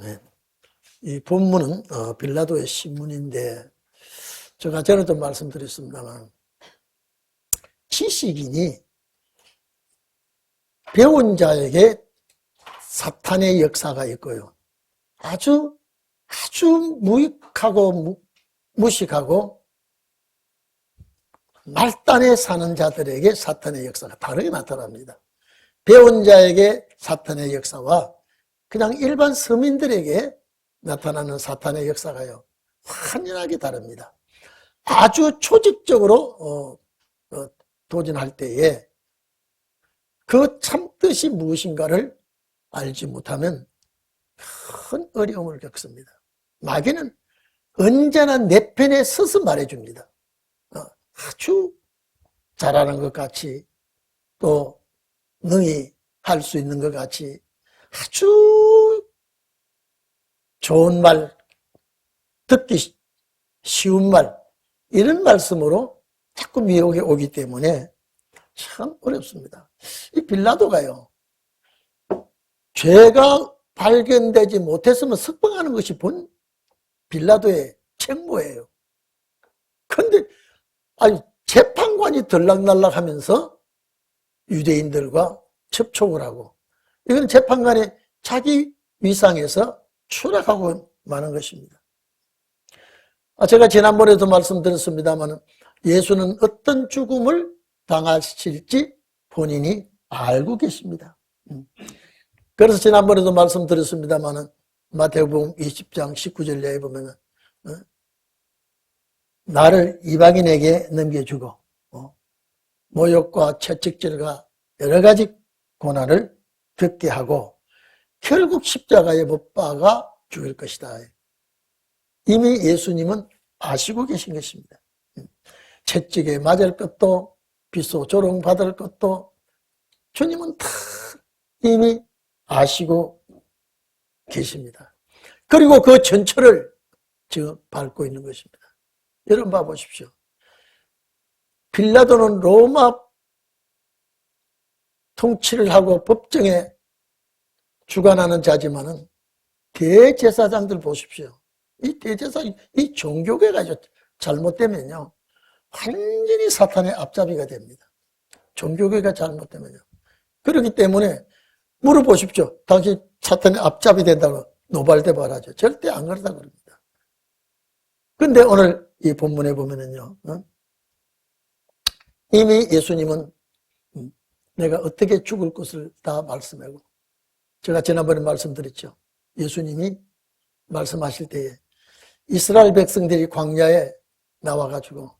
네. 이 본문은 빌라도의 신문인데 제가 전에도 말씀드렸습니다만 지식인이 배운 자에게 사탄의 역사가 있고요. 아주 무익하고 무식하고 말단에 사는 자들에게 사탄의 역사가 다르게 나타납니다. 배운 자에게 사탄의 역사와 그냥 일반 서민들에게 나타나는 사탄의 역사가요, 확연하게 다릅니다. 아주 조직적으로 도전할 때에 그 참뜻이 무엇인가를 알지 못하면 큰 어려움을 겪습니다. 마귀는 언제나 내 편에 서서 말해줍니다. 아주 잘하는 것 같이 또 능히 할 수 있는 것 같이 아주 좋은 말, 듣기 쉬운 말, 이런 말씀으로 자꾸 미혹이 오기 때문에 참 어렵습니다. 이 빌라도가요, 죄가 발견되지 못했으면 석방하는 것이 본 빌라도의 책무예요. 그런데 재판관이 들락날락 하면서 유대인들과 접촉을 하고, 이건 재판관이 자기 위상에서 추락하고 마는 것입니다. 제가 지난번에도 말씀드렸습니다만 예수는 어떤 죽음을 당하실지 본인이 알고 계십니다. 그래서 지난번에도 말씀드렸습니다만 마태복음 20장 19절에 보면 나를 이방인에게 넘겨주고 모욕과 채찍질과 여러 가지 고난을 듣게 하고 결국 십자가에 못 박아 죽일 것이다. 이미 예수님은 아시고 계신 것입니다. 채찍에 맞을 것도 빗소 조롱 받을 것도 주님은 다 이미 아시고 계십니다. 그리고 그 전철을 지금 밟고 있는 것입니다. 여러분 봐보십시오. 빌라도는 로마 통치를 하고 법정에 주관하는 자지만은 대제사장들 보십시오. 이 대제사장, 이 종교계가 잘못되면요, 완전히 사탄의 앞잡이가 됩니다. 종교계가 잘못되면요. 그렇기 때문에 물어보십시오. 당신 사탄의 앞잡이 된다고 노발대발하죠. 절대 안 그러다 그럽니다. 근데 오늘 이 본문에 보면은요, 이미 예수님은 내가 어떻게 죽을 것을 다 말씀하고, 제가 지난번에 말씀드렸죠. 예수님이 말씀하실 때에 이스라엘 백성들이 광야에 나와가지고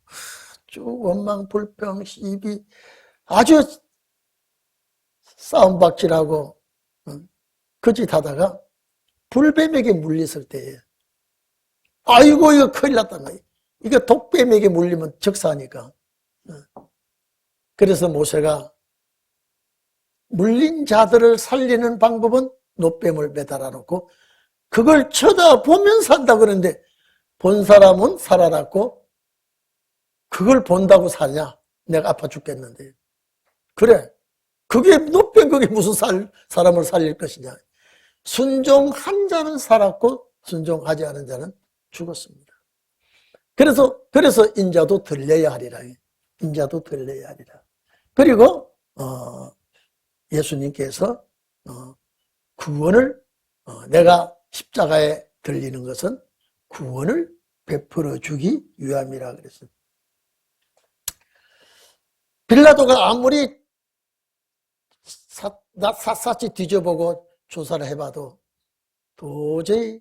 아주 원망, 불평, 시비, 아주 싸움박질하고 거짓하다가 불뱀에게 물렸을 때에 아이고 이거 큰일 났다. 이거 독뱀에게 물리면 적사하니까. 그래서 모세가 물린 자들을 살리는 방법은 노뱀을 매달아 놓고 그걸 쳐다보면서 한다 그러는데 본 사람은 살아났고 그걸 본다고 사냐? 내가 아파 죽겠는데. 그래. 그게 노뱀 그게 무슨 사람을 살릴 것이냐. 순종한 자는 살았고 순종하지 않은 자는 죽었습니다. 그래서 인자도 들려야 하리라. 인자도 들려야 하리라. 그리고 예수님께서 구원을 내가 십자가에 들리는 것은 구원을 베풀어 주기 위함이라 그랬어요. 빌라도가 아무리 샅샅이 뒤져보고 조사를 해봐도 도저히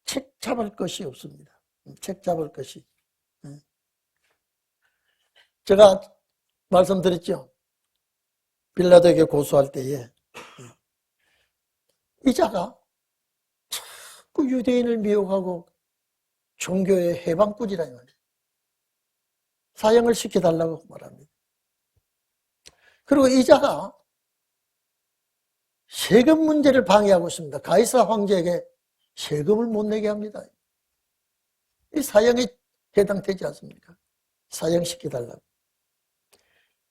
책 잡을 것이 없습니다. 책 잡을 것이. 제가 말씀드렸죠. 빌라도에게 고소할 때에 이 자가 자꾸 유대인을 미혹하고 종교의 해방꾼이라 이 말이에요. 사형을 시켜달라고 말합니다. 그리고 이 자가 세금 문제를 방해하고 있습니다. 가이사 황제에게 세금을 못 내게 합니다. 이 사형에 해당되지 않습니까? 사형시켜달라고.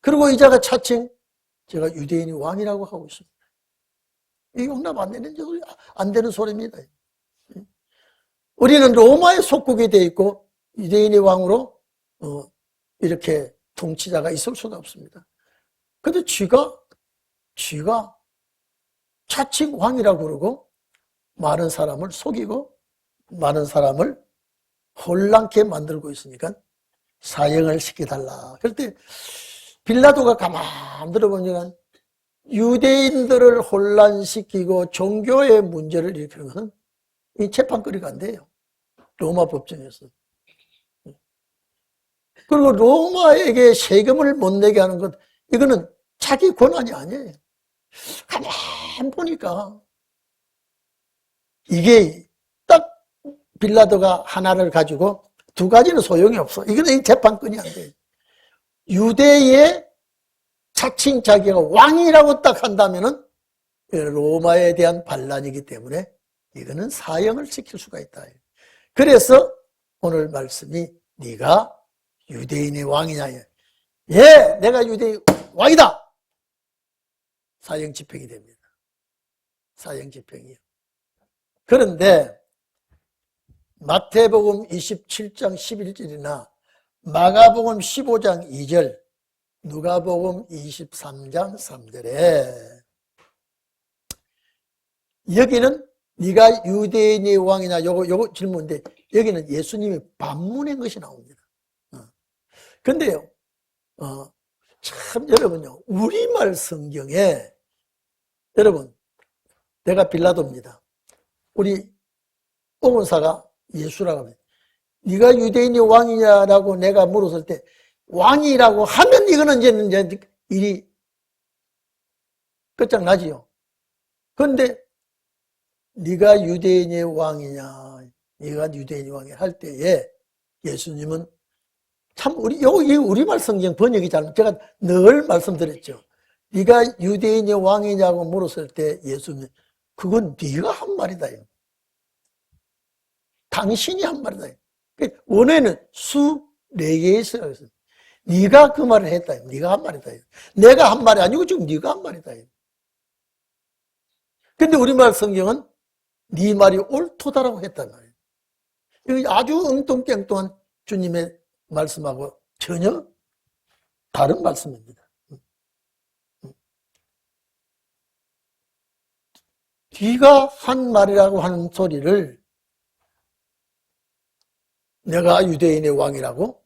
그리고 이 자가 차츰 제가 유대인이 왕이라고 하고 있습니다. 이 용납 안 되는 소리입니다. 우리는 로마의 속국이 되어 있고 유대인의 왕으로 이렇게 통치자가 있을 수가 없습니다. 근데 쥐가 자칭 왕이라고 그러고 많은 사람을 속이고 많은 사람을 혼란케 만들고 있으니까 사형을 시켜달라. 그럴 때 빌라도가 가만 들어보니까 유대인들을 혼란시키고 종교의 문제를 일으키는 것은 이 재판거리가 안 돼요. 로마 법정에서. 그리고 로마에게 세금을 못 내게 하는 것, 이거는 자기 권한이 아니에요. 가만 보니까 이게 딱 빌라도가 하나를 가지고 두 가지는 소용이 없어. 이거는 재판권이 안 돼요. 유대의 자칭 자기가 왕이라고 딱 한다면은 로마에 대한 반란이기 때문에 이거는 사형을 시킬 수가 있다. 그래서 오늘 말씀이 네가 유대인의 왕이냐. 예, 내가 유대인 왕이다. 사형 집행이 됩니다. 사형 집행이요. 그런데 마태복음 27장 11절이나 마가복음 15장 2절, 누가복음 23장 3절에 여기는 네가 유대인의 왕이냐 요거 질문인데 여기는 예수님이 반문한 것이 나옵니다. 근데요, 참 여러분요, 우리말 성경에 여러분, 내가 빌라도입니다. 우리 오은사가 예수라고 합니다. 네가 유대인의 왕이냐라고 내가 물었을 때 왕이라고 하면 이거는 이제 일이 끝장나지요. 그런데 네가 유대인의 왕이냐, 네가 유대인의 왕이냐 할 때에 예수님은 참 여기 우리말 성경 번역이 잘, 제가 늘 말씀드렸죠. 네가 유대인의 왕이냐고 물었을 때 예수님, 그건 네가 한 말이다. 당신이 한 말이다. 원어에는 수 4개 있어요. 네가 그 말을 했다. 네가 한 말이다. 내가 한 말이 아니고 지금 네가 한 말이다. 근데 우리말 성경은 네 말이 옳도다라고 했단 말이에요. 이거 아주 엉뚱깽뚱한 주님의 말씀하고 전혀 다른 말씀입니다. 네가 한 말이라고 하는 소리를 내가 유대인의 왕이라고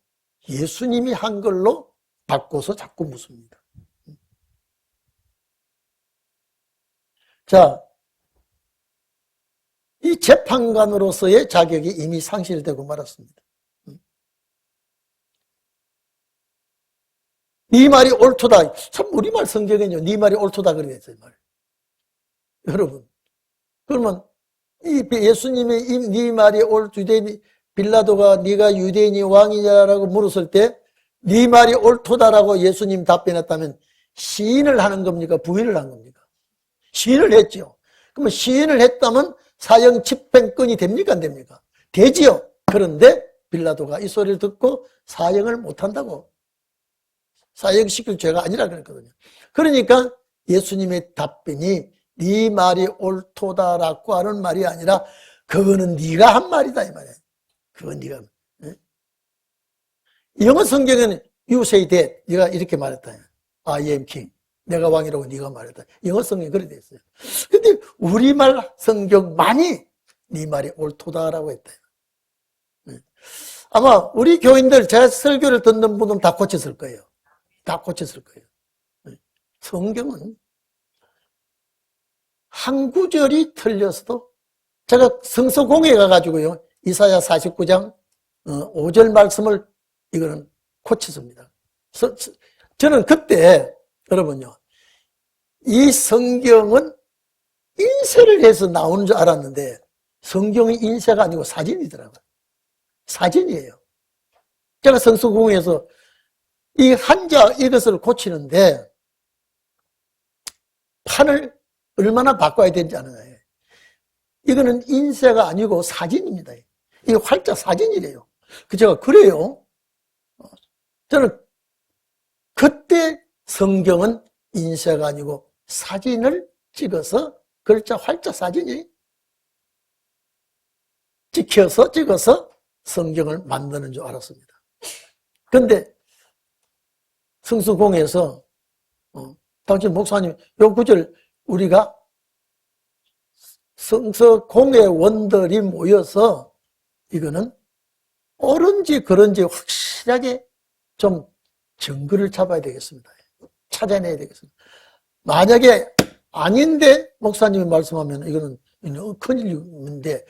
예수님이 한 걸로 바꿔서 자꾸 묻습니다. 자, 이 재판관으로서의 자격이 이미 상실되고 말았습니다. 네 말이 옳도다. 참 우리말 성경은요, 네 말이 옳도다 그러게 했어요. 여러분, 그러면 이 예수님의 네 말이 유대인 빌라도가 네가 유대인이 왕이냐라고 물었을 때 네 말이 옳도다라고 예수님 답변했다면 시인을 하는 겁니까? 부인을 한 겁니까? 시인을 했죠. 그러면 시인을 했다면 사형 집행권이 됩니까? 안 됩니까? 되지요. 그런데 빌라도가 이 소리를 듣고 사형을 못한다고. 사형시킬 죄가 아니라 그랬거든요. 그러니까 예수님의 답변이 네 말이 옳도다라고 하는 말이 아니라 그거는 네가 한 말이다 이 말이야. 그건 네가. 영어 성경에는 You say that. 네가 이렇게 말했다. I am king. 내가 왕이라고 네가 말했다. 영어 성경에 그렇게 돼 있어요. 근데 우리말 성경만이 네 말이 옳도다라고 했다. 아마 우리 교인들 제 설교를 듣는 분은 다 고쳤을 거예요. 다 고쳤을 거예요. 성경은 한 구절이 틀렸어도 제가 성서공회에 가가지고요. 이사야 49장 5절 말씀을 이거는 고쳤습니다. 저는 그때 여러분요. 이 성경은 인쇄를 해서 나오는 줄 알았는데 성경이 인쇄가 아니고 사진이더라고요. 사진이에요. 제가 성서공회에서 이 한자 이것을 고치는데 판을 얼마나 바꿔야 되는지 아나요? 이거는 인쇄가 아니고 사진입니다. 이게 활자 사진이래요. 제가 그래요. 저는 그때 성경은 인쇄가 아니고 사진을 찍어서 글자 활자 사진이 찍어서 성경을 만드는 줄 알았습니다. 근데 성수공에서 당신 목사님 요 구절 우리가 성서공의 원들이 모여서 이거는 옳은지 그런지 확실하게 좀 증거를 잡아야 되겠습니다. 찾아내야 되겠습니다. 만약에 아닌데 목사님이 말씀하면 이거는 큰일인데,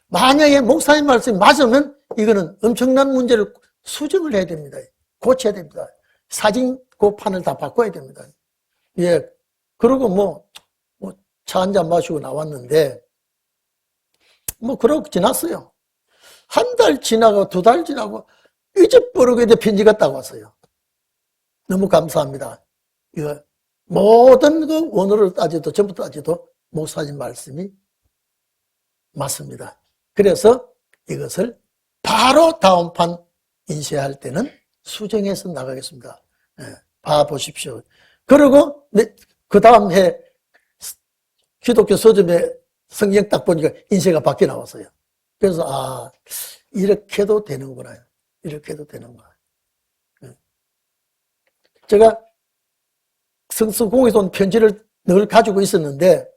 만약에 목사님 말씀이 맞으면 이거는 엄청난 문제를 수정을 해야 됩니다. 고쳐야 됩니다. 사진 그 판을 다 바꿔야 됩니다. 예. 그리고 차 한잔 마시고 나왔는데, 그러고 지났어요. 한 달 지나고, 2달 지나고, 잊어버리고 이제 편지가 딱 왔어요. 너무 감사합니다. 이거 모든 그 원어를 따져도, 전부 따져도 목사님 말씀이 맞습니다. 그래서 이것을 바로 다음 판 인쇄할 때는 수정해서 나가겠습니다. 봐보십시오. 그리고 그 다음 해 기독교 서점에 성경 딱 보니까 인쇄가 밖에 나왔어요. 그래서 이렇게도 되는구나. 이렇게도 되는구나. 제가 성수공에서 온 편지를 늘 가지고 있었는데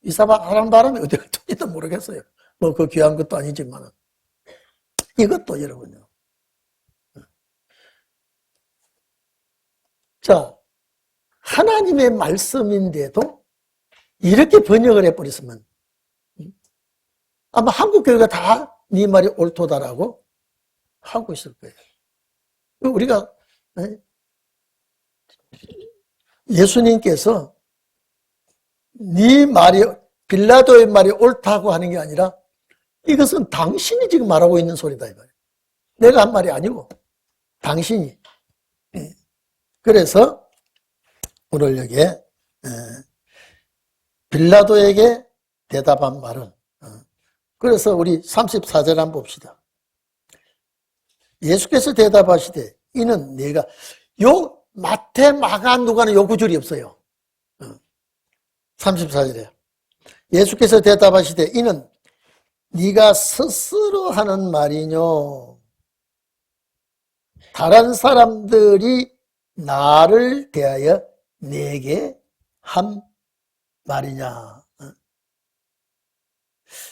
이 사람 바람이 어디 갔는지도 모르겠어요. 그 귀한 것도 아니지만 이것도 여러분요. 자, 하나님의 말씀인데도 이렇게 번역을 해버렸으면 아마 한국 교회가 다 네 말이 옳도다라고 하고 있을 거예요. 우리가 예수님께서 네 말이 빌라도의 말이 옳다고 하는 게 아니라 이것은 당신이 지금 말하고 있는 소리다 이 말이에요. 내가 한 말이 아니고 당신이. 그래서 오늘 여기에 빌라도에게 대답한 말은, 그래서 우리 34절 한번 봅시다. 예수께서 대답하시되 이는 네가, 요 마태 마가 누가는 요 구절이 없어요. 34절에 예수께서 대답하시되 이는 네가 스스로 하는 말이뇨 다른 사람들이 나를 대하여 내게 한 말이냐.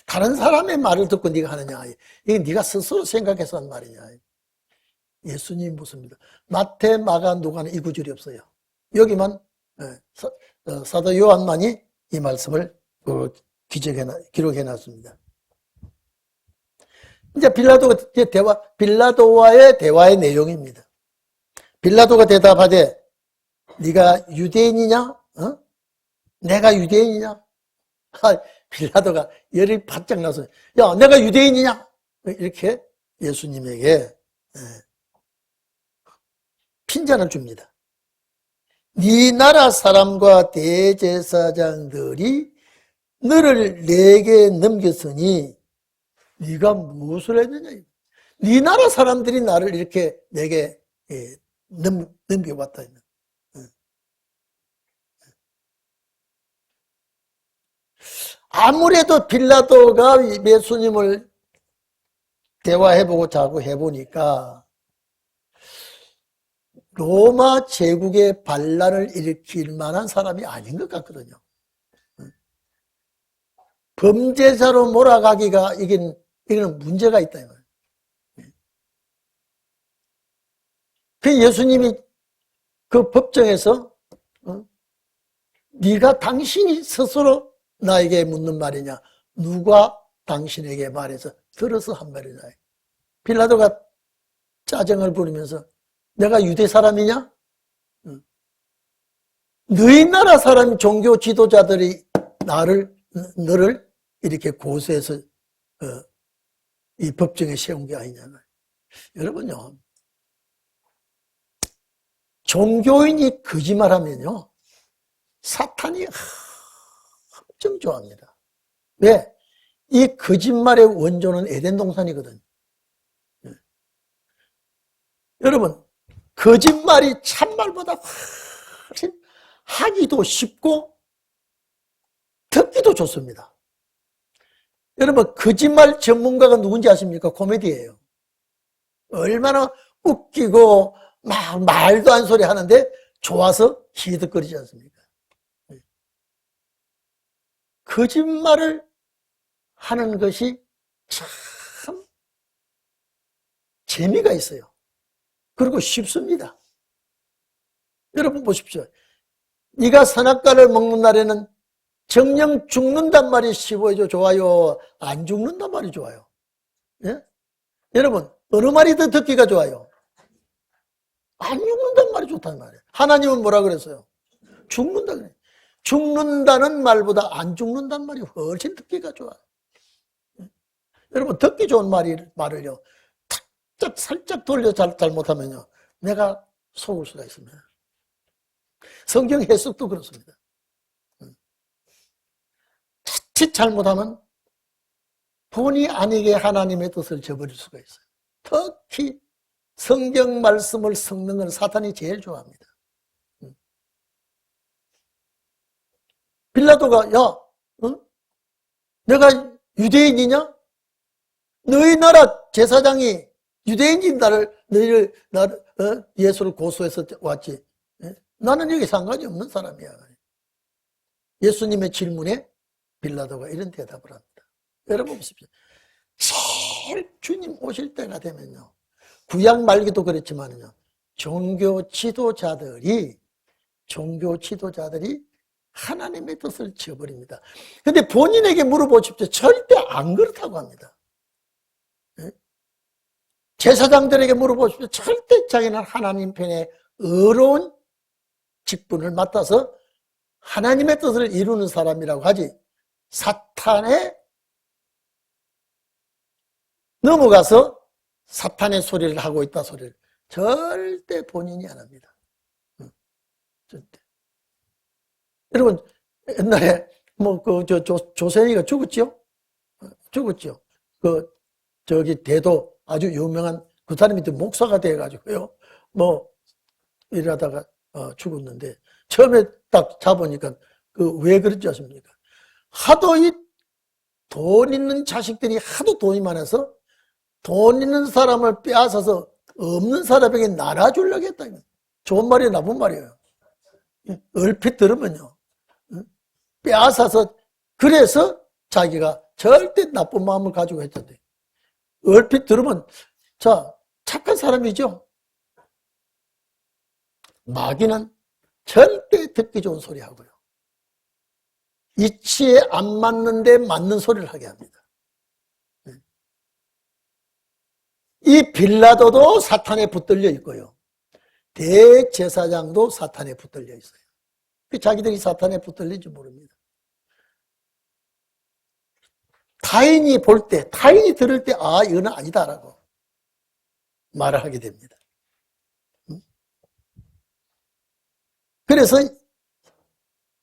다른 사람의 말을 듣고 네가 하느냐. 이게 네가 스스로 생각해서 한 말이냐. 예수님 묻습니다. 마태, 마가, 누가는 이 구절이 없어요. 여기만 사도 요한만이 이 말씀을 기록해놨습니다. 이제 빌라도와의 대화의 내용입니다. 빌라도가 대답하되 네가 유대인이냐? 내가 유대인이냐? 빌라도가 열이 바짝 나서 야 내가 유대인이냐? 이렇게 예수님에게 핀잔을 줍니다. 네 나라 사람과 대제사장들이 너를 내게 넘겼으니 네가 무엇을 했느냐? 네 나라 사람들이 나를 이렇게 내게 넘겨왔다. 아무래도 빌라도가 예수님을 대화해보고 자고 해보니까 로마 제국의 반란을 일으킬 만한 사람이 아닌 것 같거든요. 범죄자로 몰아가기가 이거는 문제가 있다. 그 예수님이 그 법정에서 네가 당신이 스스로 나에게 묻는 말이냐? 누가 당신에게 말해서 들어서 한 말이냐? 빌라도가 짜증을 부리면서 내가 유대 사람이냐? 너희 나라 사람 종교 지도자들이 너를 이렇게 고소해서 이 법정에 세운 게 아니냐. 여러분요, 종교인이 거짓말하면요 사탄이 엄청 좋아합니다. 왜? 이 거짓말의 원조는 에덴 동산이거든요. 여러분, 거짓말이 참말보다 훨씬 하기도 쉽고 듣기도 아주 좋습니다. 여러분, 거짓말 전문가가 누군지 아십니까? 코미디예요. 얼마나 웃기고 막 말도 안 소리 하는데 좋아서 히득거리지 않습니까? 거짓말을 하는 것이 참 재미가 있어요. 그리고 쉽습니다. 여러분 보십시오. 네가 선악과를 먹는 날에는 정녕 죽는단 말이 쉬워요, 좋아요? 안 죽는단 말이 좋아요? 예? 여러분, 어느 말이 더 듣기가 좋아요? 안 죽는단 말이 좋다는 말이에요. 하나님은 뭐라 그랬어요? 죽는다 그래요. 죽는다는 말보다 안 죽는다는 말이 훨씬 듣기가 좋아요. 여러분, 듣기 좋은 말을요, 살짝 돌려 잘못하면요, 내가 속을 수가 있습니다. 성경 해석도 그렇습니다. 자칫 잘못하면 본의 아니게 하나님의 뜻을 저버릴 수가 있어요. 특히 성경 말씀을 섞는 건 사탄이 제일 좋아합니다. 빌라도가, 야, 내가 유대인이냐? 너희 나라 제사장이 유대인인 너희를 예수를 고소해서 왔지. 나는 여기 상관이 없는 사람이야. 예수님의 질문에 빌라도가 이런 대답을 합니다. 여러분 보십시오. 제일 주님 오실 때가 되면요, 구약 말기도 그렇지만요, 종교 지도자들이 하나님의 뜻을 지어버립니다. 근데 본인에게 물어보십시오. 절대 안 그렇다고 합니다. 제사장들에게 물어보십시오. 절대 자기는 하나님 편에 의로운 직분을 맡아서 하나님의 뜻을 이루는 사람이라고 하지, 사탄에 넘어가서 사탄의 소리를 하고 있다 소리를 절대 본인이 안 합니다. 절대. 여러분, 옛날에 조선이가 죽었죠? 죽었죠. 대도 아주 유명한 그 사람이 또 목사가 돼가지고요, 이러다가 죽었는데, 처음에 딱 잡으니까 왜 그런지 아십니까? 하도 돈 있는 자식들이 하도 돈이 많아서 돈 있는 사람을 빼앗아서 없는 사람에게 나눠주려고 했다. 좋은 말이에요, 나쁜 말이에요? 얼핏 들으면요, 빼앗아서, 그래서 자기가 절대 나쁜 마음을 가지고 했던데, 얼핏 들으면, 자, 착한 사람이죠? 마귀는 절대 듣기 좋은 소리 하고요, 이치에 안 맞는데 맞는 소리를 하게 합니다. 이 빌라도도 사탄에 붙들려 있고요, 대제사장도 사탄에 붙들려 있어요. 자기들이 사탄에 붙들린지 모릅니다. 타인이 볼 때, 타인이 들을 때, 아, 이거는 아니다라고 말을 하게 됩니다. 그래서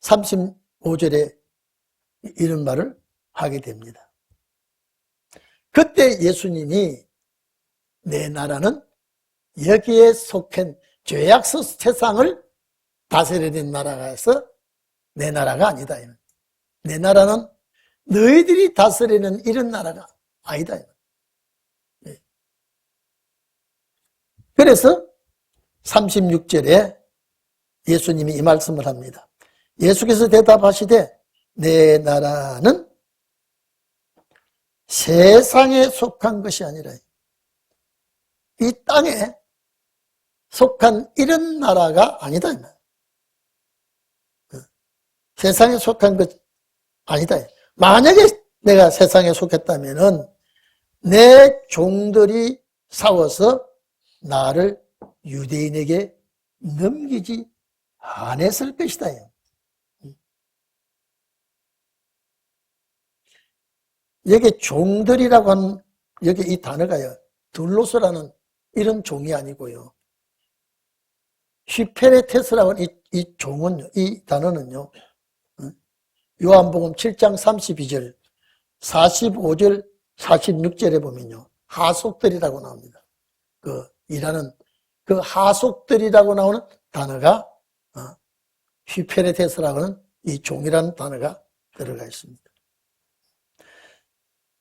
35절에 이런 말을 하게 됩니다. 그때 예수님이 내 나라는 여기에 속한 죄악서 세상을 다스리는 나라가서 내 나라가 아니다. 내 나라는 너희들이 다스리는 이런 나라가 아니다. 그래서 36절에 예수님이 이 말씀을 합니다. 예수께서 대답하시되 내 나라는 세상에 속한 것이 아니라 이 땅에 속한 이런 나라가 아니다. 세상에 속한 것 아니다. 만약에 내가 세상에 속했다면은 내 종들이 싸워서 나를 유대인에게 넘기지 않았을 것이다. 여기 종들이라고 하는 여기 이 단어가요, 둘로서라는 이런 종이 아니고요, 휘페레테스라고 하는 이 종은요, 이 단어는요, 요한복음 7장 32절, 45절, 46절에 보면요, 하속들이라고 나옵니다. 일하는 하속들이라고 나오는 단어가 휘페레테스라고 하는 이 종이라는 단어가 들어가 있습니다.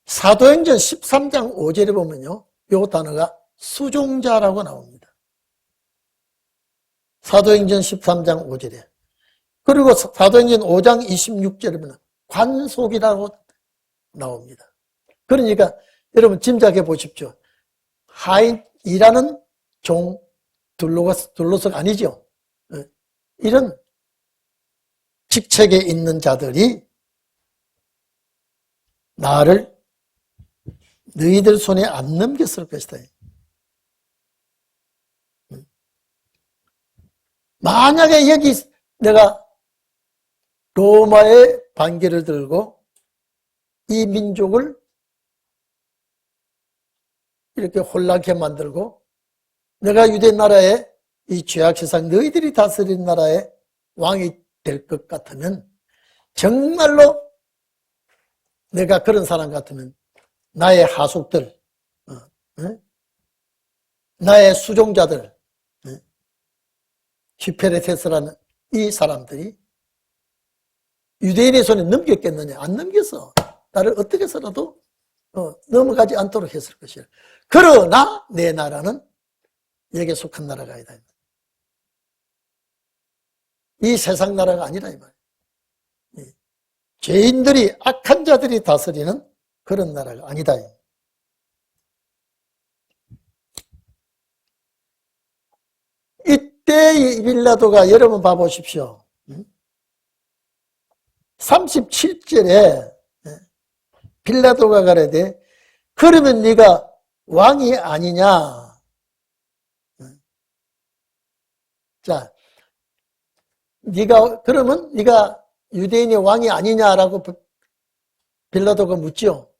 사도행전 13장 5절에 보면요, 요 단어가 수종자라고 나옵니다. 사도행전 13장 5절에. 그리고 사도행전 5장 26절에 보면 관속이라고 나옵니다. 그러니까 여러분 짐작해 보십시오. 하인, 일하는 종, 둘로서가 아니죠. 이런 직책에 있는 자들이 나를 너희들 손에 안 넘겼을 것이다. 만약에 여기 내가 로마의 반기를 들고 이 민족을 이렇게 혼란케 만들고 내가 유대 나라의 이 죄악 세상 너희들이 다스린 나라의 왕이 될 것 같으면 정말로 내가 그런 사람 같으면 나의 하속들, 나의 수종자들, 히페레테스라는 이 사람들이 유대인의 손에 넘겼겠느냐? 안 넘겼어. 나를 어떻게 해서라도 넘어가지 않도록 했을 것이야. 그러나 내 나라는 여기에 속한 나라가 아니다. 이 세상 나라가 아니라 이 말이야. 죄인들이, 악한 자들이 다스리는 그런 나라가 아니다. 이때 이 빌라도가 여러분 봐보십시오. 37절에 빌라도가 가라되 그러면 네가 왕이 아니냐. 자, 그러면 네가 유대인의 왕이 아니냐라고 빌라도가 묻죠.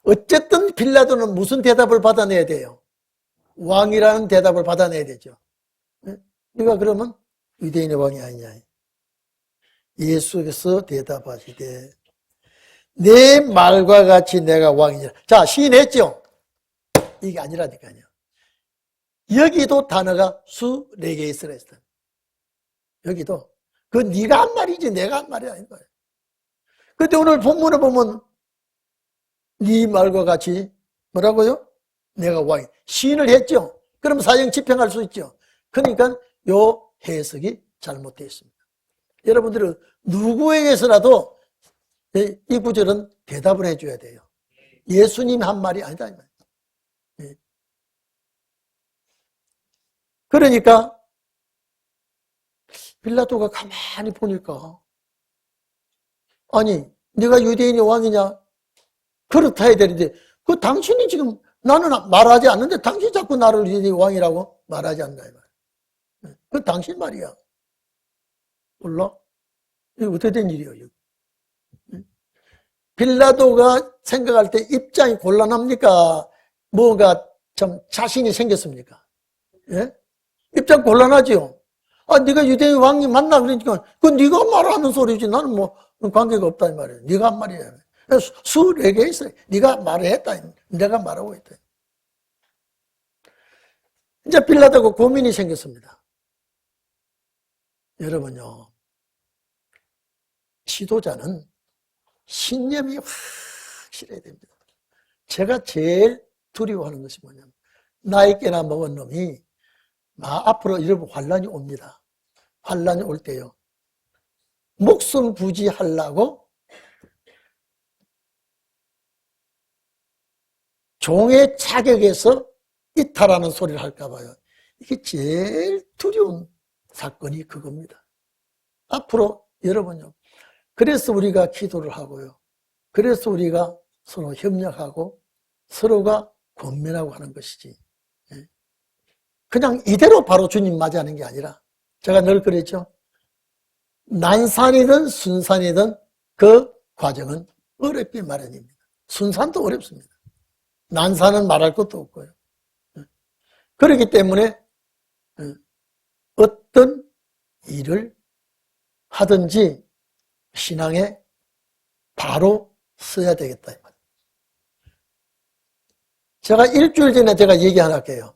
어쨌든 빌라도는 무슨 대답을 받아내야 돼요? 왕이라는 대답을 받아내야 되죠. 네가 그러면 유대인의 왕이 아니냐. 예수께서 대답하시되 내 말과 같이 내가 왕이냐. 자, 시인했죠. 이게 아니라니까요. 여기도 단어가 수 4개 있으라 했어요. 여기도 그 네가 한 말이지 내가 한 말이 아닌 거예요. 근데 오늘 본문을 보면 네 말과 같이 뭐라고요? 내가 왕이. 시인을 했죠. 그럼 사형 집행할 수 있죠. 그러니까 요 해석이 잘못되어 있습니다. 여러분들은 누구에게서라도 이 구절은 대답을 해줘야 돼요. 예수님 한 말이 아니다. 그러니까 빌라도가 가만히 보니까 아니 네가 유대인의 왕이냐? 그렇다 해야 되는데 그 당신이 지금 나는 말하지 않는데 당신이 자꾸 나를 유대인의 왕이라고 말하지 않나 이 말이야. 그 당신 말이야. 몰라? 이거 어떻게 된 일이에요? 빌라도가 생각할 때 입장이 곤란합니까? 뭔가 좀 자신이 생겼습니까? 예? 입장 곤란하죠? 아, 네가 유대인 왕이 맞나? 그러니까, 그 네가 말하는 소리지. 나는 뭐, 관계가 없다, 이 말이야. 네가 한 말이야. 수 4개 있어요. 네가 말했다. 내가 말하고 있다. 이제 빌라도가 고민이 생겼습니다. 여러분요, 지도자는 신념이 확실해야 됩니다. 제가 제일 두려워하는 것이 뭐냐면, 나이 꽤나 먹은 놈이 앞으로 여러분 환란이 옵니다. 환란이 올 때요. 목숨 부지하려고 종의 자격에서 이탈하는 소리를 할까 봐요. 이게 제일 두려운 사건이 그겁니다. 앞으로 여러분요. 그래서 우리가 기도를 하고요. 그래서 우리가 서로 협력하고 서로가 권면하고 하는 것이지. 그냥 이대로 바로 주님 맞이하는 게 아니라 제가 늘 그랬죠. 난산이든 순산이든 그 과정은 어렵기 마련입니다. 순산도 어렵습니다. 난산은 말할 것도 없고요. 그렇기 때문에 어떤 일을 하든지 신앙에 바로 써야 되겠다. 제가 일주일 전에 제가 얘기 하나 할게요.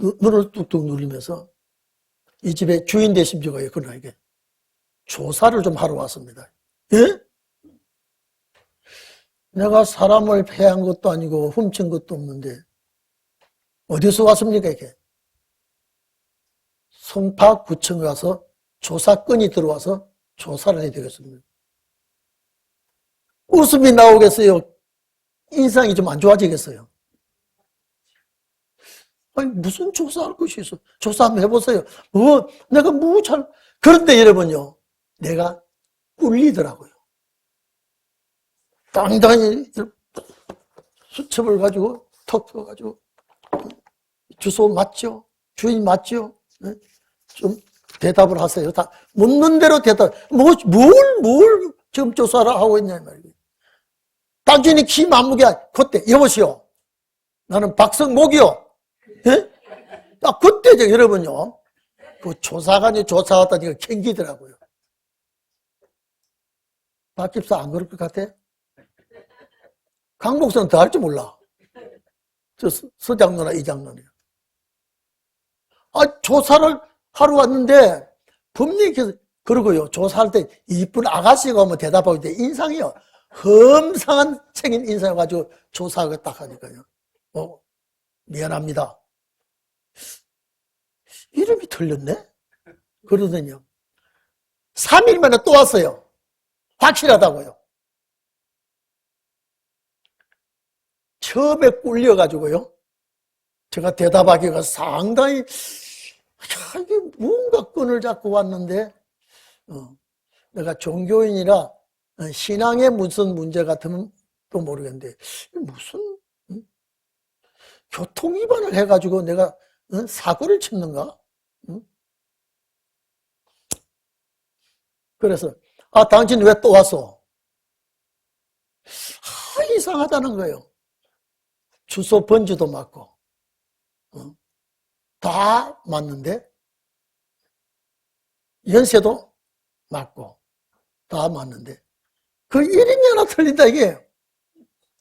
눈을 뚝뚝 누리면서 이 집에 주인 되신 적이에요. 그러나 이게 조사를 좀 하러 왔습니다. 예? 내가 사람을 패한 것도 아니고 훔친 것도 없는데 어디서 왔습니까 이게? 송파구청에 가서 조사건이 들어와서 조사를 해야 되겠습니다. 웃음이 나오겠어요? 인상이 좀 안 좋아지겠어요? 아니 무슨 조사할 것이 있어? 조사 한번 해보세요. 내가 그런데 여러분요, 내가 꿀리더라고요. 당당히 수첩을 가지고 턱 펴가지고 주소 맞죠? 주인 맞죠? 좀 대답을 하세요. 다 묻는 대로 대답. 뭘 지금 조사를 하고 있냐 말이에요. 당신이 키 만무게 그때 여보시오. 나는 박성목이요. 예? 그때죠 여러분요. 그 조사관이 조사하다니까 캥기더라고요. 박 집사 안 그럴 것 같아? 강 목사는 더 할 줄 몰라. 저 서장로나 이장로네요. 조사를 하러 왔는데 분명히 그러고요. 조사할 때 이쁜 아가씨가 오면 대답하고 있는데 인상이요. 험상한 생긴 인상을 가지고 조사하고 딱 하니까요. 미안합니다. 이름이 틀렸네? 그러더니요. 3일 만에 또 왔어요. 확실하다고요. 처음에 꿀려가지고요. 제가 대답하기가 상당히 이게 뭔가 끈을 잡고 왔는데 내가 종교인이라 신앙에 무슨 문제 같으면 또 모르겠는데 무슨 교통 위반을 해가지고 내가 사고를 쳤는가? 그래서 당신 왜 또 왔어? 이상하다는 거예요. 주소 번지도 맞고 다 맞는데 연세도 맞고 다 맞는데 그 이름이 하나 틀린다 이게.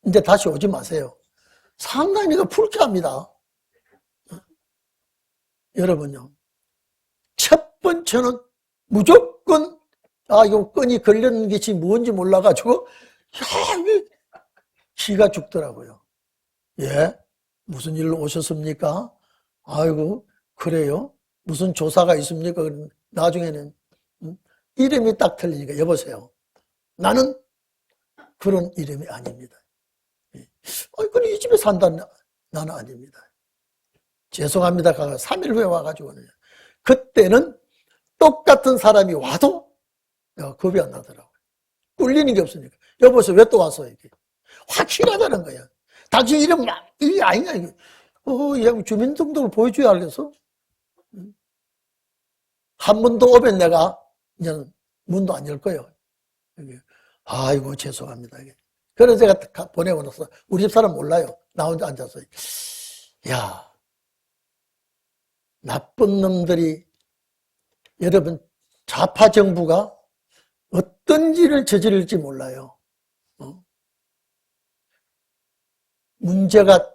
이제 다시 오지 마세요. 상당히 내가 불쾌합니다. 여러분요. 첫 번째는 무조건 이거 끈이 걸렸는 것이 뭔지 몰라가지고 기가 죽더라고요. 예? 무슨 일로 오셨습니까? 아이고 그래요? 무슨 조사가 있습니까? 나중에는 이름이 딱 틀리니까 여보세요. 나는 그런 이름이 아닙니다. 그래 이 집에 산다는 나는 아닙니다. 죄송합니다. 3일 후에 와가지고 그때는 똑같은 사람이 와도 겁이 안 나더라고요. 꿀리는 게 없으니까. 여보세요. 왜 또 왔어? 이게 확실하다는 거야. 당신 이름 이게 아니냐 이게. 이 주민등록을 보여줘야 알겠어? 한 번 더 오면 내가 이제 문도 안 열 거예요. 아이고 죄송합니다. 그래서 제가 보내고 나서 우리 집 사람 몰라요. 나 혼자 앉아서 야 나쁜 놈들이 여러분 좌파 정부가 어떤 일을 저지를지 몰라요. 문제가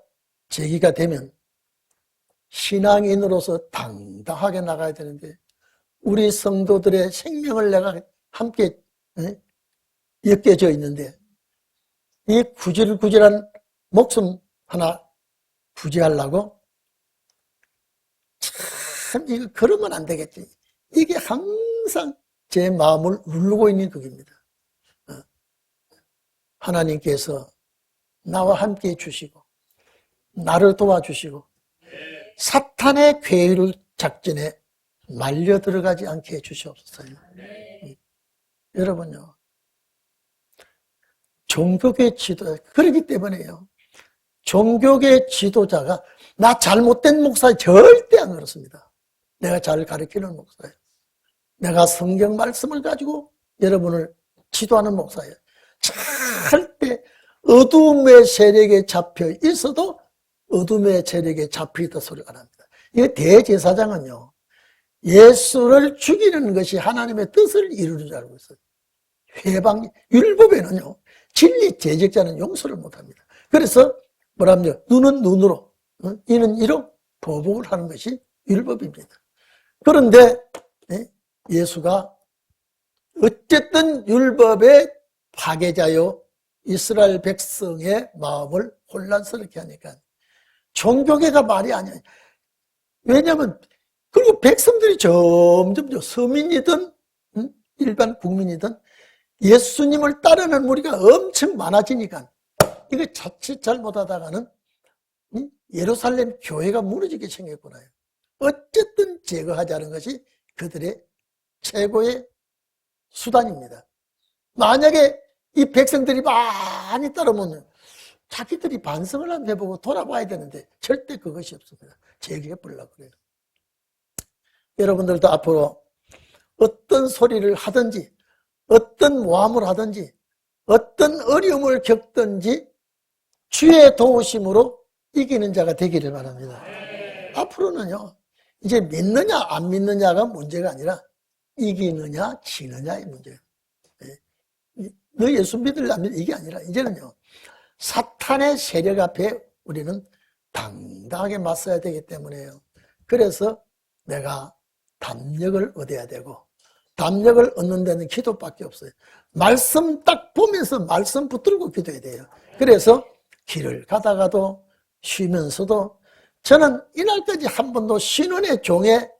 제기가 되면 신앙인으로서 당당하게 나가야 되는데 우리 성도들의 생명을 내가 함께 엮여져 있는데 이 구질구질한 목숨 하나 부지하려고 참 이거 그러면 안 되겠지. 이게 항상 제 마음을 누르고 있는 극입니다. 하나님께서 나와 함께 해주시고 나를 도와주시고 사탄의 괴를 작전에 말려 들어가지 않게 해주시옵소서. 여러분요. 종교계 지도자 그렇기 때문에요. 종교계 지도자가 나 잘못된 목사 절대 안 그렇습니다. 내가 잘 가르치는 목사예요. 내가 성경 말씀을 가지고 여러분을 지도하는 목사예요. 절대 어둠의 세력에 잡혀 있어도 어둠의 세력에 잡혀 있다 소리 안 합니다. 이 대제사장은요. 예수를 죽이는 것이 하나님의 뜻을 이루는 줄 알고 있어요. 율법에는요. 진리 제적자는 용서를 못합니다. 그래서 뭐랍니까? 눈은 눈으로, 이는 이로 보복을 하는 것이 율법입니다. 그런데 예수가 어쨌든 율법의 파괴자요 이스라엘 백성의 마음을 혼란스럽게 하니까 종교계가 말이 아니야. 왜냐하면 그리고 백성들이 점점 서민이든 일반 국민이든 예수님을 따르는 무리가 엄청 많아지니까 이거 자칫 잘못하다가는 예루살렘 교회가 무너지게 생겼구나. 어쨌든 제거하자는 것이 그들의 최고의 수단입니다. 만약에 이 백성들이 많이 따르면 자기들이 반성을 한번 해보고 돌아봐야 되는데 절대 그것이 없습니다. 제거해보려고 그래요. 여러분들도 앞으로 어떤 소리를 하든지 어떤 모함을 하든지 어떤 어려움을 겪든지 주의 도우심으로 이기는 자가 되기를 바랍니다. 앞으로는요, 이제 믿느냐 안 믿느냐가 문제가 아니라 이기느냐 지느냐의 문제예요. 너 예수 믿을래 안 믿을래 이게 아니라 이제는요, 사탄의 세력 앞에 우리는 당당하게 맞서야 되기 때문에요. 그래서 내가 담력을 얻어야 되고 담력을 얻는 데는 기도밖에 없어요. 말씀 딱 보면서 말씀 붙들고 기도해야 돼요. 그래서 길을 가다가도 쉬면서도 저는 이날까지 한 번도 신원의 종의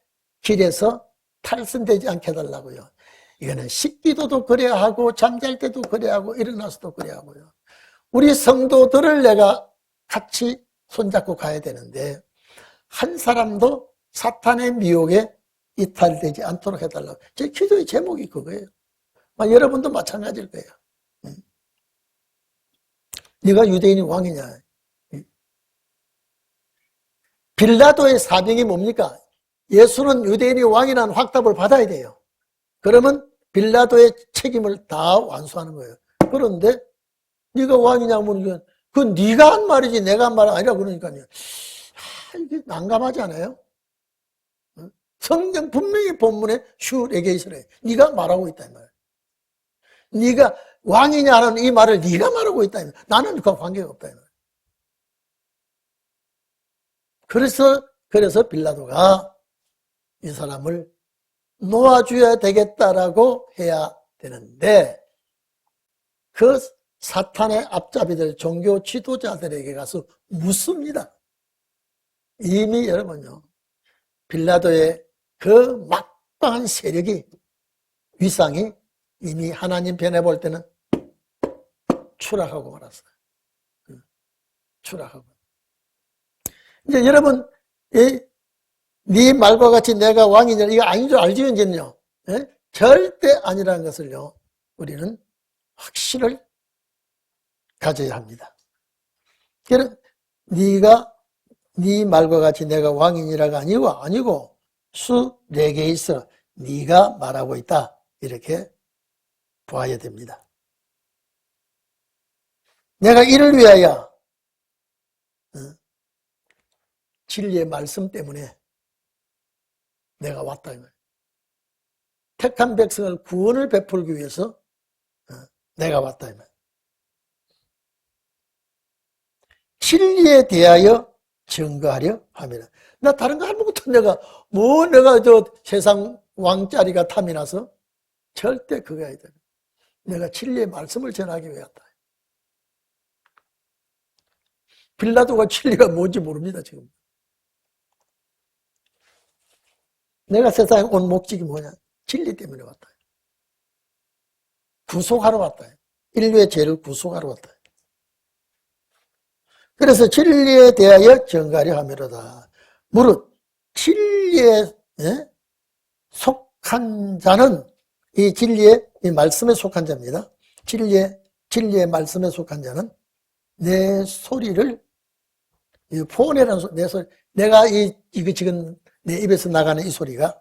길에서 탈선되지 않게 해달라고요. 이거는 식기도도 그래야 하고 잠잘 때도 그래야 하고 일어나서도 그래야 하고요. 우리 성도들을 내가 같이 손잡고 가야 되는데 한 사람도 사탄의 미혹에 이탈되지 않도록 해달라고. 제 기도의 제목이 그거예요. 여러분도 마찬가지일 거예요. 네가 유대인이 왕이냐. 빌라도의 사명이 뭡니까? 예수는 유대인이 왕이라는 확답을 받아야 돼요. 그러면 빌라도의 책임을 다 완수하는 거예요. 그런데 네가 왕이냐고 물으면 그건 네가 한 말이지 내가 한 말 아니라 그러니까요. 이게 난감하지 않아요? 성경 분명히 본문에 슈레게이스래. 네가 말하고 있다 이 말이야. 네가 왕이냐는 이 말을 네가 말하고 있다 이 말이야. 나는 그 관계가 없다 이 말이야. 그래서 빌라도가 이 사람을 놓아줘야 되겠다라고 해야 되는데 그 사탄의 앞잡이들 종교 지도자들에게 가서 묻습니다. 이미 여러분요 빌라도의 그 막강한 세력이 위상이 이미 하나님 편에 볼 때는 추락하고 말았어요. 추락하고. 이제 여러분 네 말과 같이 내가 왕이냐 이거 아닌 줄 알지요 이제는요. 절대 아니라는 것을요 우리는 확신을 가져야 합니다. 그래서 네가 네 말과 같이 내가 왕이니라가 아니고 수 4개 있어 네가 말하고 있다 이렇게 보아야 됩니다. 내가 이를 위하여 진리의 말씀 때문에 내가 왔다. 택한 백성을 구원을 베풀기 위해서 내가 왔다. 진리에 대하여 증거하려 함이라. 나 다른 거 아무것도 내가 저 세상 왕자리가 탐이 나서 절대 그거 아니다. 내가 진리의 말씀을 전하기 위해 왔다. 빌라도가 진리가 뭔지 모릅니다 지금. 내가 세상에 온 목적이 뭐냐? 진리 때문에 왔다. 구속하러 왔다. 인류의 죄를 구속하러 왔다. 그래서 진리에 대하여 증거하려 함이로다. 무릇 진리에 속한 자는 이 진리의 이 말씀에 속한 자입니다. 진리의 말씀에 속한 자는 내 소리를 폰이라는 내 소리 내가 이거 지금 내 입에서 나가는 이 소리가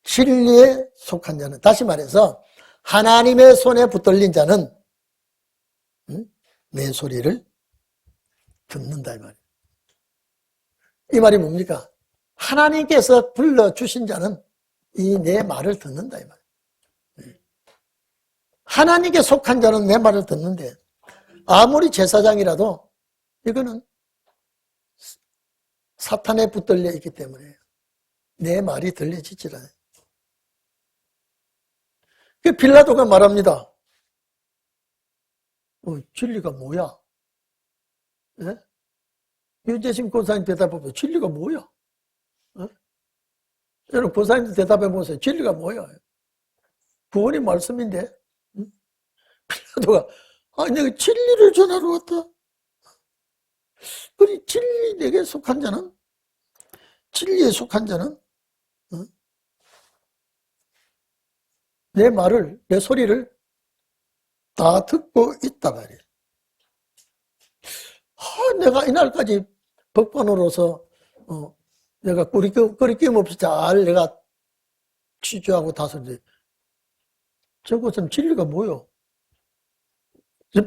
진리에 속한 자는 다시 말해서 하나님의 손에 붙들린 자는 내 소리를 듣는다 이 말이에요. 이 말이 뭡니까? 하나님께서 불러주신 자는 이 내 말을 듣는다 이 말이에요. 하나님께 속한 자는 내 말을 듣는데 아무리 제사장이라도 이거는 사탄에 붙들려 있기 때문에 내 말이 들려지질 않아요. 그 빌라도가 말합니다. 진리가 뭐야? 예? 유재심 권사님 대답해보세요. 진리가 뭐야? 예? 여러분 권사님도 대답해보세요. 진리가 뭐야? 구원의 말씀인데. 응? 빌라도가 내가 진리를 전하러 왔다. 그리 진리 내게 속한 자는, 진리에 속한 자는 내 말을, 내 소리를 다 듣고 있다 말이에요. 내가 이날까지 법관으로서 내가 거리낌 없이 잘 내가 취조하고 다스리는데 저것은 진리가 뭐요?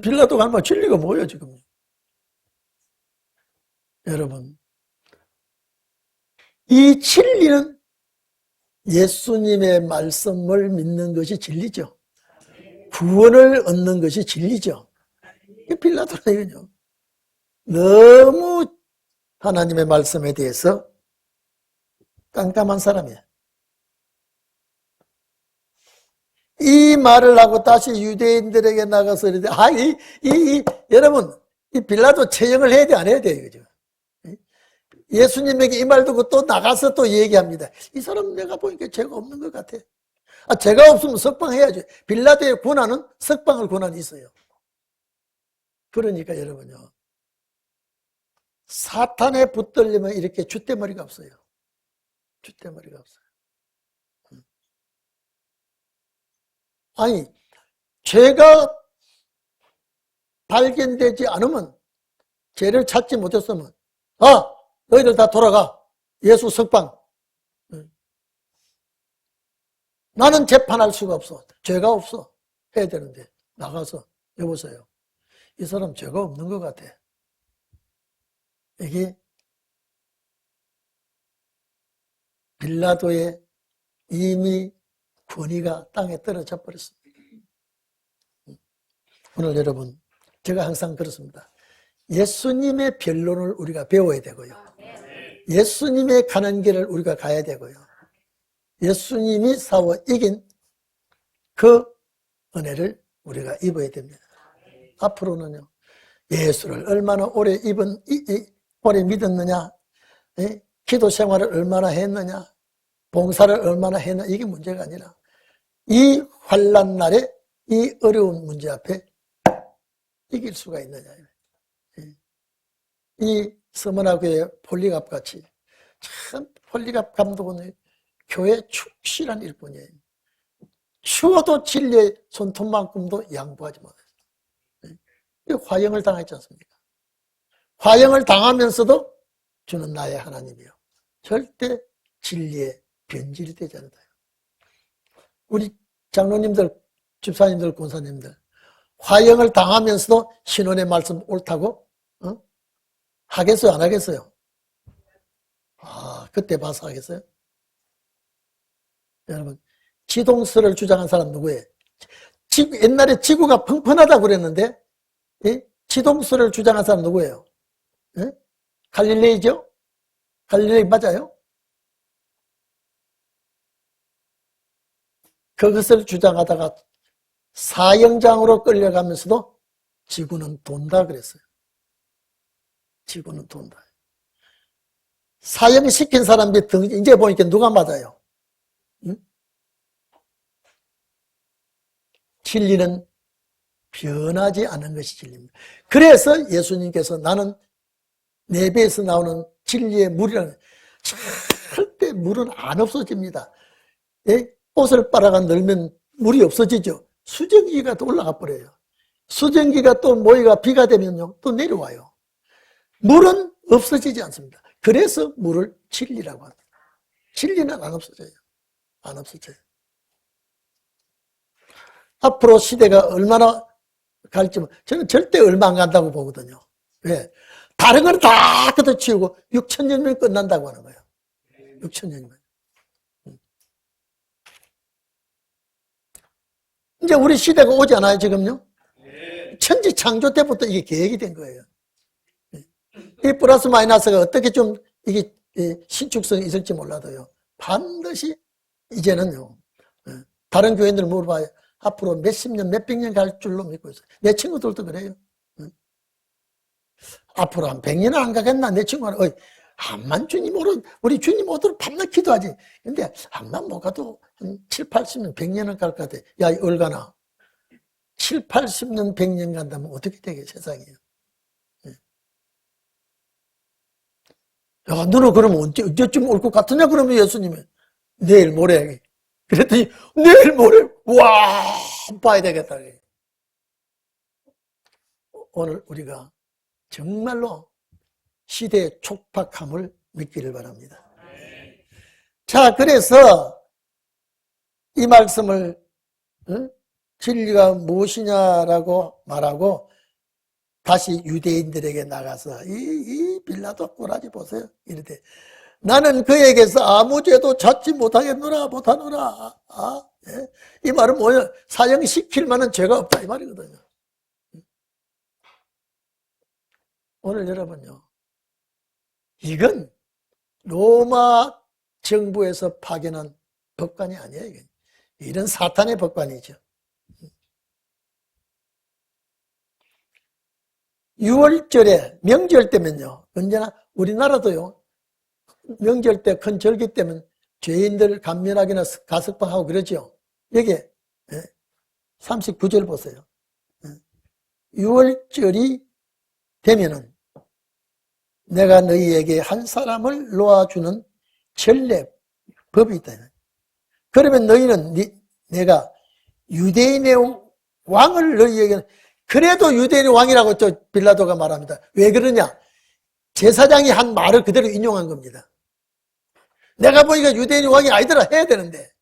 빌라도가 한 말 진리가 뭐예요 지금? 여러분, 이 진리는 예수님의 말씀을 믿는 것이 진리죠. 구원을 얻는 것이 진리죠. 빌라도는 이거죠. 너무 하나님의 말씀에 대해서 깜깜한 사람이에요. 이 말을 하고 다시 유대인들에게 나가서 이러는데, 여러분, 이 빌라도 처형을 해야 돼, 안 해야 돼, 그죠? 예수님에게 이 말 듣고 또 나가서 또 얘기합니다. 이 사람 내가 보니까 죄가 없는 것 같아. 죄가 없으면 석방해야죠. 빌라도의 권한은 석방할 권한이 있어요. 그러니까 여러분요, 사탄에 붙들리면 이렇게 줏대머리가 없어요. 줏대머리가 없어요. 죄가 발견되지 않으면, 죄를 찾지 못했으면, 너희들 다 돌아가. 예수 석방. 나는 재판할 수가 없어. 죄가 없어. 해야 되는데 나가서 여보세요. 이 사람 죄가 없는 것 같아. 이게 빌라도의 이미 권위가 땅에 떨어져 버렸습니다. 오늘 여러분, 제가 항상 그렇습니다. 예수님의 변론을 우리가 배워야 되고요. 예수님의 가는 길을 우리가 가야 되고요. 예수님이 싸워 이긴 그 은혜를 우리가 입어야 됩니다. 앞으로는요, 예수를 얼마나 오래 오래 믿었느냐, 기도 생활을 얼마나 했느냐, 봉사를 얼마나 했느냐, 이게 문제가 아니라 이 환난 날에 이 어려운 문제 앞에 이길 수가 있느냐. 이 서머나교회 폴리갑 같이 참 폴리갑 감독은 교회 충실한 일뿐이에요. 추워도 진리의 손톱만큼도 양보하지 못해요. 화형을 당했지 않습니까? 화형을 당하면서도 주는 나의 하나님이요. 절대 진리에 변질이 되지 않아요. 우리 장로님들, 집사님들, 권사님들 화형을 당하면서도 신원의 말씀 옳다고 하겠어요? 안 하겠어요? 그때 봐서 하겠어요? 여러분, 지동설을 주장한 사람 누구예요? 옛날에 지구가 펑펑하다고 그랬는데 지동설을 주장한 사람 누구예요? 갈릴레이죠? 갈릴레이 맞아요? 그것을 주장하다가 사형장으로 끌려가면서도 지구는 돈다 그랬어요. 지구는 돈다. 사형시킨 사람들이 이제 보니까 누가 맞아요? 응? 진리는 변하지 않은 것이 진리입니다. 그래서 예수님께서 나는 내 배에서 나오는 진리의 물이라는, 절대 물은 안 없어집니다. 옷을 빨아가 넣으면 물이 없어지죠. 수증기가 또 올라가 버려요. 수증기가 또 모이가 비가 되면요 또 내려와요. 물은 없어지지 않습니다. 그래서 물을 진리라고 합니다. 진리는 안 없어져요. 안 없어져요. 앞으로 시대가 얼마나 갈지 저는 절대 얼마 안 간다고 보거든요. 왜? 다른 건 다 걷어치우고 6,000년이면 끝난다고 하는 거예요. 6,000년이면. 이제 우리 시대가 오지 않아요, 지금요? 천지 창조 때부터 이게 계획이 된 거예요. 이 플러스 마이너스가 어떻게 좀 이게 신축성이 있을지 몰라도요. 반드시 이제는요. 다른 교회들 물어봐요. 앞으로 몇십 년, 몇백 년 갈 줄로 믿고 있어요. 내 친구들도 그래요. 앞으로 한 100년은 안 가겠나? 내 친구는, 암만 주님 오늘, 우리 주님 오도록 밤낮 기도하지. 근데 암만 못 가도 한 7, 80년, 100년은 갈 것 같아. 야, 이 얼가나. 7, 80년, 100년 간다면 어떻게 되게 세상이에요. 야, 너는 그러면 언제쯤 올 것 같으냐? 그러면 예수님이 내일 모레. 그랬더니 내일 모레, 와, 봐야 되겠다. 오늘 우리가 정말로 시대의 촉박함을 믿기를 바랍니다. 자, 그래서 이 말씀을 진리가 무엇이냐라고 말하고 다시 유대인들에게 나가서 이 빌라도 꼬라지 보세요. 이르되 나는 그에게서 아무 죄도 찾지 못하겠노라 못하노라. 예? 이 말은 뭐예요? 사형시킬 만한 죄가 없다 이 말이거든요. 오늘 여러분요, 이건 로마 정부에서 파견한 법관이 아니에요. 이건. 이런 사탄의 법관이죠. 6월절에 명절 때면요, 언제나 우리나라도요, 명절 때 큰 절기 때면 죄인들 감면하기나 가석방하고 그러죠. 여기에 39절 보세요. 6월절이 되면은 내가 너희에게 한 사람을 놓아주는 전례 법이 있다. 그러면 너희는 내가 유대인의 왕을 너희에게, 그래도 유대인의 왕이라고 또 빌라도가 말합니다. 왜 그러냐? 제사장이 한 말을 그대로 인용한 겁니다. 내가 보니까 유대인의 왕이 아니더라 해야 되는데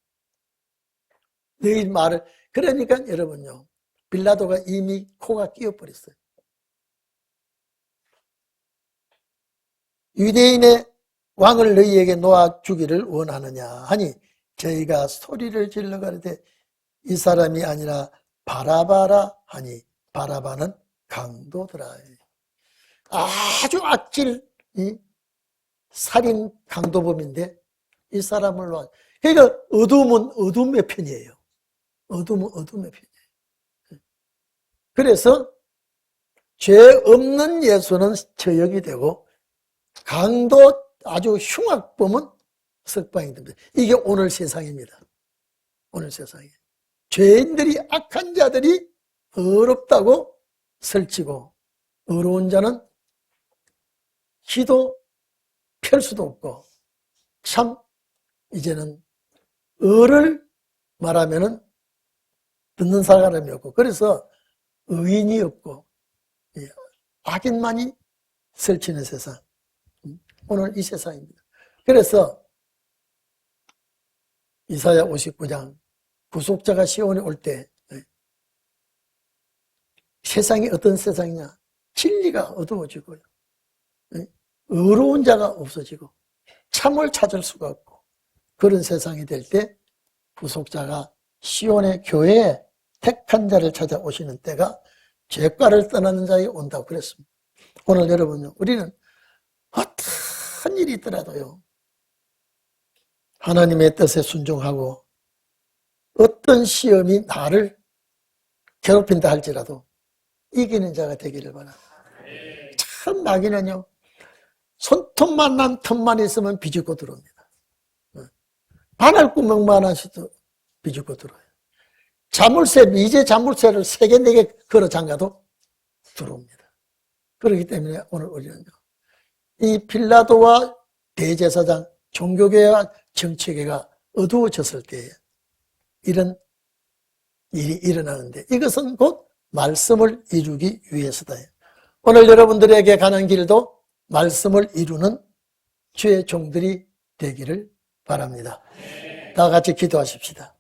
너희 말을, 그러니까 여러분요, 빌라도가 이미 코가 끼어버렸어요. 유대인의 왕을 너희에게 놓아주기를 원하느냐 하니 저희가 소리를 질러 가로되 이 사람이 아니라 바라바라 하니 바라바는 강도더라. 아주 악질 살인 강도범인데 이 사람을 놓아. 그러니까 어둠은 어둠의 편이에요. 어둠은 어둠의 편이에요. 그래서 죄 없는 예수는 처형이 되고 강도 아주 흉악범은 석방이 됩니다. 이게 오늘 세상입니다. 오늘 세상에 죄인들이, 악한 자들이 어렵다고 설치고 어려운 자는 기도 펼 수도 없고, 참 이제는 어를 말하면은 듣는 사람이 없고, 그래서 의인이 없고 악인만이 설치는 세상, 오늘 이 세상입니다. 그래서 이사야 59장 구속자가 시온에 올 때 세상이 어떤 세상이냐? 진리가 어두워지고요, 의로운 자가 없어지고 참을 찾을 수가 없고, 그런 세상이 될 때 구속자가 시온의 교회에 택한 자를 찾아오시는 때가 죄가를 떠나는 자에 온다고 그랬습니다. 오늘 여러분요, 우리는 어떤 일이 있더라도요, 하나님의 뜻에 순종하고 어떤 시험이 나를 괴롭힌다 할지라도 이기는 자가 되기를 바랍니다. 참 마귀는요, 손톱만 난 틈만 있으면 비집고 들어옵니다. 바늘구멍만 하셔도 비집고 들어와요. 자물쇠, 미제 자물쇠를 3개, 4개 걸어 잠가도 들어옵니다. 그렇기 때문에 오늘 우리는요, 이 빌라도와 대제사장, 종교계와 정치계가 어두워졌을 때에 이런 일이 일어나는데, 이것은 곧 말씀을 이루기 위해서다. 오늘 여러분들에게 가는 길도 말씀을 이루는 주의 종들이 되기를 바랍니다. 다 같이 기도하십시다.